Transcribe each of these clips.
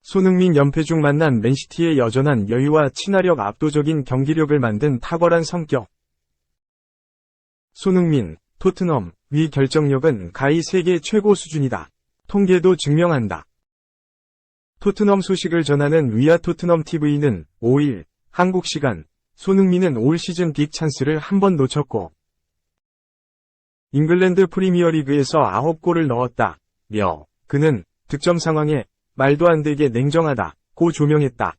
손흥민 연패 중 만난 맨시티의 여전한 여유와 친화력, 압도적인 경기력을 만든 탁월한 성격. 손흥민, 토트넘, 위 결정력은 가히 세계 최고 수준이다. 통계도 증명한다. 토트넘 소식을 전하는 위아 토트넘 TV는 5일 한국 시간 손흥민은 올 시즌 빅 찬스를 한 번 놓쳤고 잉글랜드 프리미어리그에서 9골을 넣었다며 그는 득점 상황에 말도 안 되게 냉정하다고 조명했다.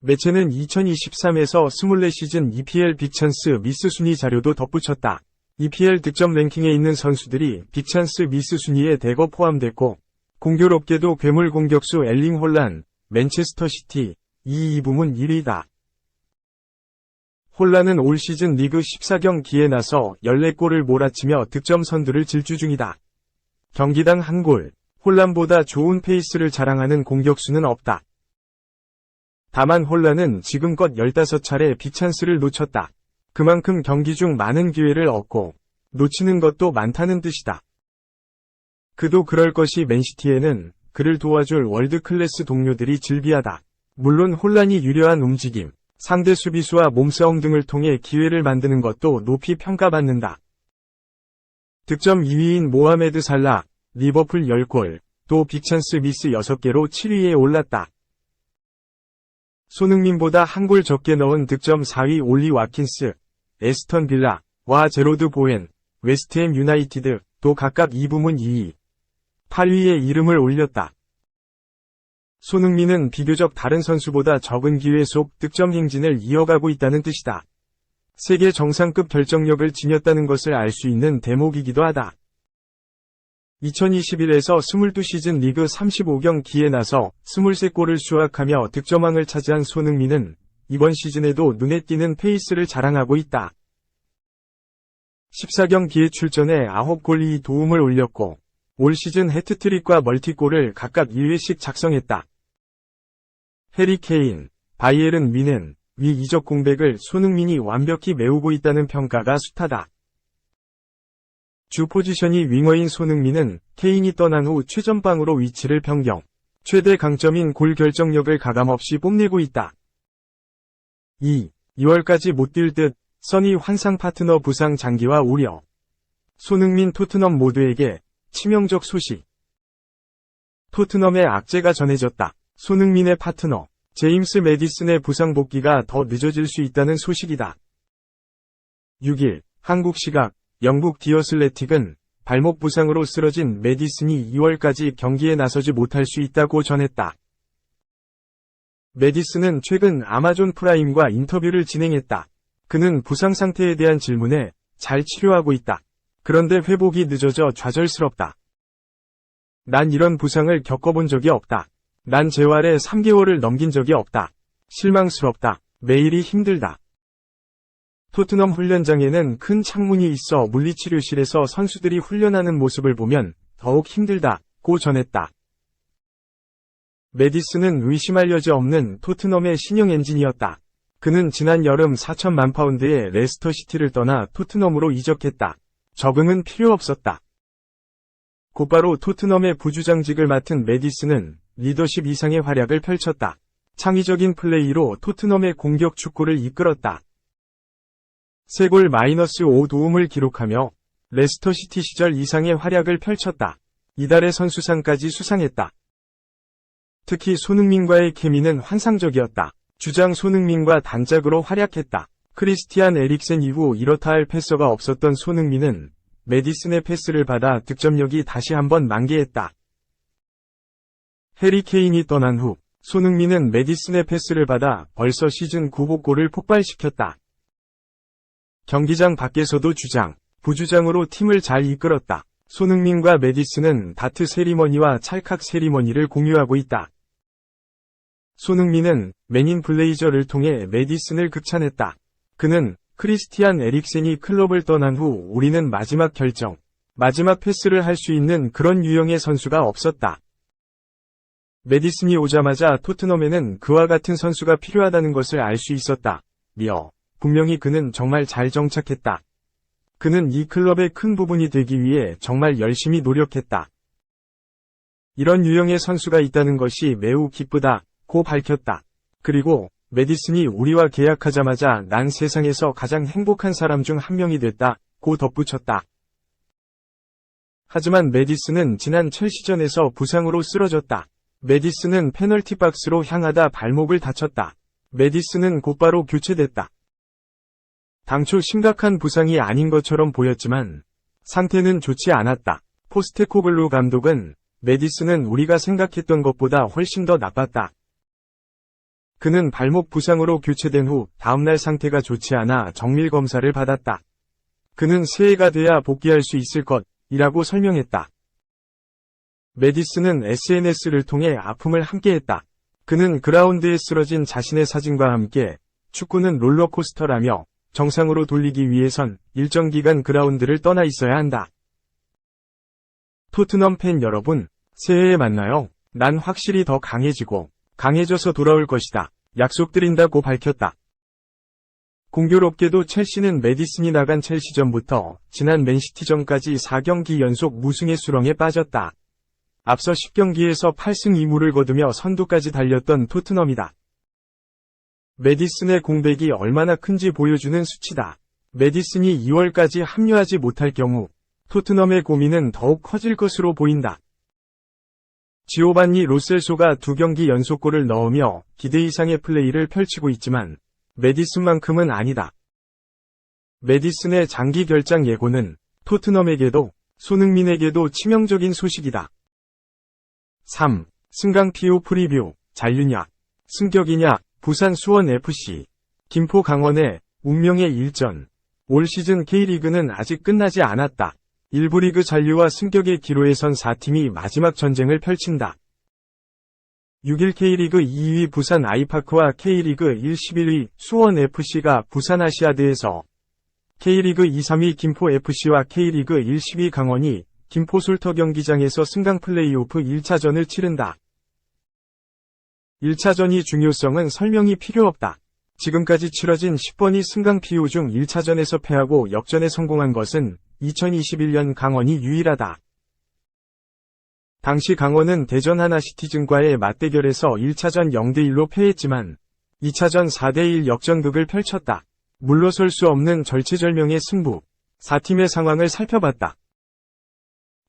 매체는 2023에서 24시즌 EPL 빅찬스 미스 순위 자료도 덧붙였다. EPL 득점 랭킹에 있는 선수들이 빅찬스 미스 순위에 대거 포함됐고 공교롭게도 괴물 공격수 엘링 홀란, 맨체스터 시티, 이 부문 1위다. 홀란은 올 시즌 리그 14경기에 나서 14골을 몰아치며 득점 선두를 질주 중이다. 경기당 1골, 홀란보다 좋은 페이스를 자랑하는 공격수는 없다. 다만 홀란은 지금껏 15차례 빅찬스를 놓쳤다. 그만큼 경기 중 많은 기회를 얻고 놓치는 것도 많다는 뜻이다. 그도 그럴 것이 맨시티에는 그를 도와줄 월드클래스 동료들이 즐비하다. 물론 홀란이 유려한 움직임, 상대 수비수와 몸싸움 등을 통해 기회를 만드는 것도 높이 평가받는다. 득점 2위인 모하메드 살라, 리버풀 10골, 또 빅찬스 미스 6개로 7위에 올랐다. 손흥민보다 1골 적게 넣은 득점 4위 올리 와킨스, 에스턴 빌라와 제로드 보엔, 웨스트햄 유나이티드, 또 각각 2부문 2위, 8위에 이름을 올렸다. 손흥민은 비교적 다른 선수보다 적은 기회 속 득점 행진을 이어가고 있다는 뜻이다. 세계 정상급 결정력을 지녔다는 것을 알 수 있는 대목이기도 하다. 2021에서 22시즌 리그 35경기에 나서 23골을 수확하며 득점왕을 차지한 손흥민은 이번 시즌에도 눈에 띄는 페이스를 자랑하고 있다. 14경기에 출전해 9골 2도움을 올렸고 올 시즌 해트트릭과 멀티골을 각각 1회씩 작성했다. 해리 케인, 바이에른 뮌헨, 위 이적 공백을 손흥민이 완벽히 메우고 있다는 평가가 숱하다. 주 포지션이 윙어인 손흥민은 케인이 떠난 후 최전방으로 위치를 변경, 최대 강점인 골 결정력을 가감없이 뽐내고 있다. 2월까지 못 뛸 듯, 써니 환상 파트너 부상 장기화 우려. 손흥민 토트넘 모두에게 치명적 소식. 토트넘의 악재가 전해졌다. 손흥민의 파트너, 제임스 매디슨의 부상 복귀가 더 늦어질 수 있다는 소식이다. 6일, 한국 시각, 영국 디어슬레틱은 발목 부상으로 쓰러진 매디슨이 2월까지 경기에 나서지 못할 수 있다고 전했다. 매디슨은 최근 아마존 프라임과 인터뷰를 진행했다. 그는 부상 상태에 대한 질문에 잘 치료하고 있다. 그런데 회복이 늦어져 좌절스럽다. 난 이런 부상을 겪어본 적이 없다. 난 재활에 3개월을 넘긴 적이 없다. 실망스럽다. 매일이 힘들다. 토트넘 훈련장에는 큰 창문이 있어 물리치료실에서 선수들이 훈련하는 모습을 보면 더욱 힘들다고 전했다. 매디슨은 의심할 여지 없는 토트넘의 신형 엔지니어였다. 그는 지난 여름 4천만 파운드의 레스터시티를 떠나 토트넘으로 이적했다. 적응은 필요 없었다. 곧바로 토트넘의 부주장직을 맡은 매디슨은 리더십 이상의 활약을 펼쳤다. 창의적인 플레이로 토트넘의 공격 축구를 이끌었다. 3골 -5 도움을 기록하며 레스터시티 시절 이상의 활약을 펼쳤다. 이달의 선수상까지 수상했다. 특히 손흥민과의 케미는 환상적이었다. 주장 손흥민과 단짝으로 활약했다. 크리스티안 에릭센 이후 이렇다 할 패서가 없었던 손흥민은 매디슨의 패스를 받아 득점력이 다시 한번 만개했다. 해리 케인이 떠난 후 손흥민은 매디슨의 패스를 받아 벌써 시즌 9호 골을 폭발시켰다. 경기장 밖에서도 주장, 부주장으로 팀을 잘 이끌었다. 손흥민과 매디슨은 다트 세리머니와 찰칵 세리머니를 공유하고 있다. 손흥민은 맨인 블레이저를 통해 매디슨을 극찬했다. 그는 크리스티안 에릭센이 클럽을 떠난 후 우리는 마지막 결정, 마지막 패스를 할 수 있는 그런 유형의 선수가 없었다. 매디슨이 오자마자 토트넘에는 그와 같은 선수가 필요하다는 것을 알 수 있었다. 분명히 그는 정말 잘 정착했다. 그는 이 클럽의 큰 부분이 되기 위해 정말 열심히 노력했다. 이런 유형의 선수가 있다는 것이 매우 기쁘다고 밝혔다. 그리고 메디슨이 우리와 계약하자마자 난 세상에서 가장 행복한 사람 중 한 명이 됐다고 덧붙였다. 하지만 메디슨은 지난 첼시전에서 부상으로 쓰러졌다. 메디슨은 페널티 박스로 향하다 발목을 다쳤다. 메디슨은 곧바로 교체됐다. 당초 심각한 부상이 아닌 것처럼 보였지만 상태는 좋지 않았다. 포스테코글루 감독은 메디슨은 우리가 생각했던 것보다 훨씬 더 나빴다. 그는 발목 부상으로 교체된 후 다음날 상태가 좋지 않아 정밀 검사를 받았다. 그는 새해가 돼야 복귀할 수 있을 것이라고 설명했다. 메디슨은 SNS를 통해 아픔을 함께했다. 그는 그라운드에 쓰러진 자신의 사진과 함께 축구는 롤러코스터라며 정상으로 돌리기 위해선 일정 기간 그라운드를 떠나 있어야 한다. 토트넘 팬 여러분, 새해에 만나요. 난 확실히 더 강해지고 강해져서 돌아올 것이다. 약속드린다고 밝혔다. 공교롭게도 첼시는 메디슨이 나간 첼시전부터 지난 맨시티전까지 4경기 연속 무승의 수렁에 빠졌다. 앞서 10경기에서 8승 2무를 거두며 선두까지 달렸던 토트넘이다. 메디슨의 공백이 얼마나 큰지 보여주는 수치다. 메디슨이 2월까지 합류하지 못할 경우 토트넘의 고민은 더욱 커질 것으로 보인다. 지오반니 로셀소가 2경기 연속골을 넣으며 기대 이상의 플레이를 펼치고 있지만 메디슨만큼은 아니다. 메디슨의 장기 결장 예고는 토트넘에게도 손흥민에게도 치명적인 소식이다. 3. 승강 PO 프리뷰, 잔류냐, 승격이냐, 부산 수원FC, 김포 강원의 운명의 일전. 올 시즌 K리그는 아직 끝나지 않았다. 1부 리그 잔류와 승격의 기로에 선 4팀이 마지막 전쟁을 펼친다. 6일 K리그 2위 부산 아이파크와 K리그 1 11위 수원FC가 부산 아시아드에서 K리그 2, 3위 김포FC와 K리그 1, 10위 강원이 김포 솔터 경기장에서 승강 플레이오프 1차전을 치른다. 1차전이 중요성은 설명이 필요 없다. 지금까지 치러진 10번의 승강 PO 중 1차전에서 패하고 역전에 성공한 것은 2021년 강원이 유일하다. 당시 강원은 대전 하나시티즌과의 맞대결에서 1차전 0대1로 패했지만 2차전 4대1 역전극을 펼쳤다. 물러설 수 없는 절체절명의 승부. 4팀의 상황을 살펴봤다.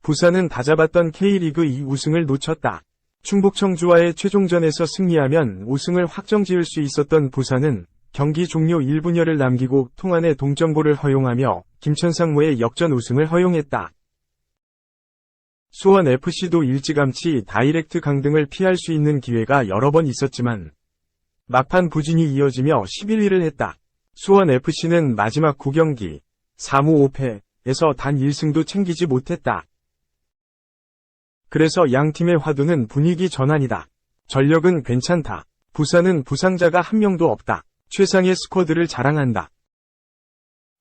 부산은 다잡았던 K리그 2 우승을 놓쳤다. 충북 청주와의 최종전에서 승리하면 우승을 확정지을 수 있었던 부산은 경기 종료 1분여를 남기고 통안의 동점골을 허용하며 김천상무의 역전 우승을 허용했다. 수원FC도 일찌감치 다이렉트 강등을 피할 수 있는 기회가 여러 번 있었지만 막판 부진이 이어지며 11위를 했다. 수원FC는 마지막 9경기 4무 5패에서 단 1승도 챙기지 못했다. 그래서 양팀의 화두는 분위기 전환이다. 전력은 괜찮다. 부산은 부상자가 한 명도 없다. 최상의 스쿼드를 자랑한다.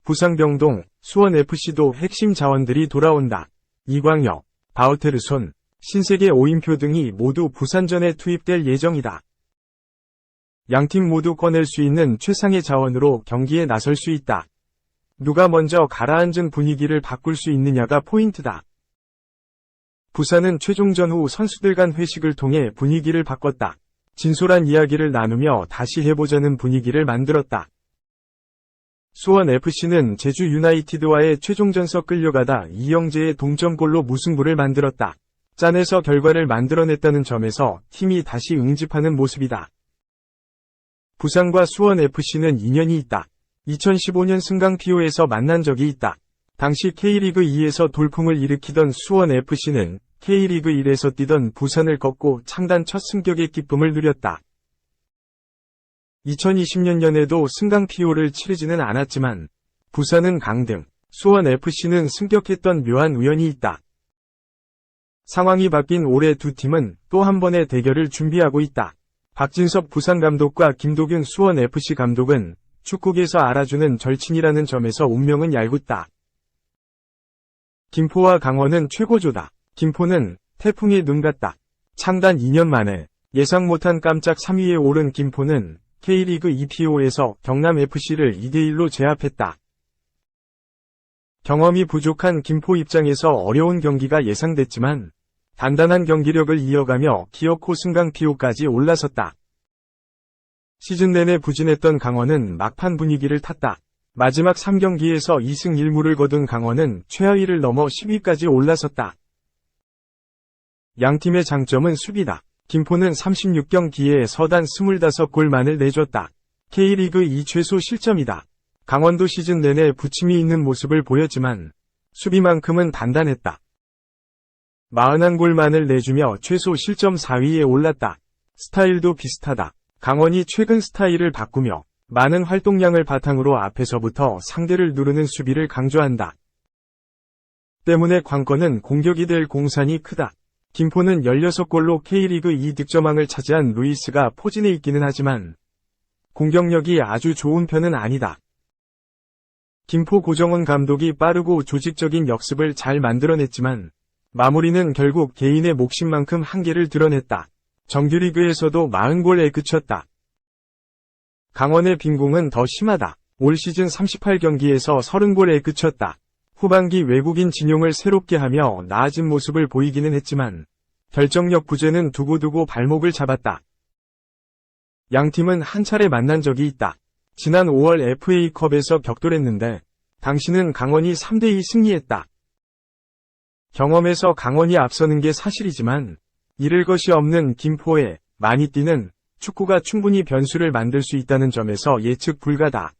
부상병동, 수원FC도 핵심 자원들이 돌아온다. 이광혁, 바우테르손, 신세계 오인표 등이 모두 부산전에 투입될 예정이다. 양팀 모두 꺼낼 수 있는 최상의 자원으로 경기에 나설 수 있다. 누가 먼저 가라앉은 분위기를 바꿀 수 있느냐가 포인트다. 부산은 최종전 후 선수들 간 회식을 통해 분위기를 바꿨다. 진솔한 이야기를 나누며 다시 해보자는 분위기를 만들었다. 수원FC는 제주 유나이티드와의 최종전서 끌려가다 이영재의 동점골로 무승부를 만들었다. 짠에서 결과를 만들어냈다는 점에서 팀이 다시 응집하는 모습이다. 부산과 수원FC는 인연이 있다. 2015년 승강 PO에서 만난 적이 있다. 당시 K리그 2에서 돌풍을 일으키던 수원FC는 K리그 1에서 뛰던 부산을 꺾고 창단 첫 승격의 기쁨을 누렸다. 2020년에도 승강 PO를 치르지는 않았지만 부산은 강등, 수원FC는 승격했던 묘한 우연이 있다. 상황이 바뀐 올해 두 팀은 또 한 번의 대결을 준비하고 있다. 박진섭 부산 감독과 김도균 수원FC 감독은 축구계에서 알아주는 절친이라는 점에서 운명은 얄궂다. 김포와 강원은 최고조다. 김포는 태풍의 눈 같다. 창단 2년 만에 예상 못한 깜짝 3위에 오른 김포는 K리그 2PO에서 경남FC를 2대1로 제압했다. 경험이 부족한 김포 입장에서 어려운 경기가 예상됐지만 단단한 경기력을 이어가며 기어코 승강 PO까지 올라섰다. 시즌 내내 부진했던 강원은 막판 분위기를 탔다. 마지막 3경기에서 2승 1무를 거둔 강원은 최하위를 넘어 10위까지 올라섰다. 양팀의 장점은 수비다. 김포는 36경기에 서단 25골만을 내줬다. K리그 2 최소 실점이다. 강원도 시즌 내내 부침이 있는 모습을 보였지만 수비만큼은 단단했다. 41골만을 내주며 최소 실점 4위에 올랐다. 스타일도 비슷하다. 강원이 최근 스타일을 바꾸며 많은 활동량을 바탕으로 앞에서부터 상대를 누르는 수비를 강조한다. 때문에 관건은 공격이 될 공산이 크다. 김포는 16골로 K리그 2 득점왕을 차지한 루이스가 포진해 있기는 하지만 공격력이 아주 좋은 편은 아니다. 김포 고정원 감독이 빠르고 조직적인 역습을 잘 만들어냈지만 마무리는 결국 개인의 목심만큼 한계를 드러냈다. 정규리그에서도 40골에 그쳤다. 강원의 빈공은 더 심하다. 올 시즌 38경기에서 30골에 그쳤다. 후반기 외국인 진용을 새롭게 하며 나아진 모습을 보이기는 했지만 결정력 부재는 두고두고 발목을 잡았다. 양팀은 한 차례 만난 적이 있다. 지난 5월 FA컵에서 격돌했는데 당시는 강원이 3대2 승리했다. 경험에서 강원이 앞서는 게 사실이지만 잃을 것이 없는 김포에 많이 뛰는 축구가 충분히 변수를 만들 수 있다는 점에서 예측 불가다.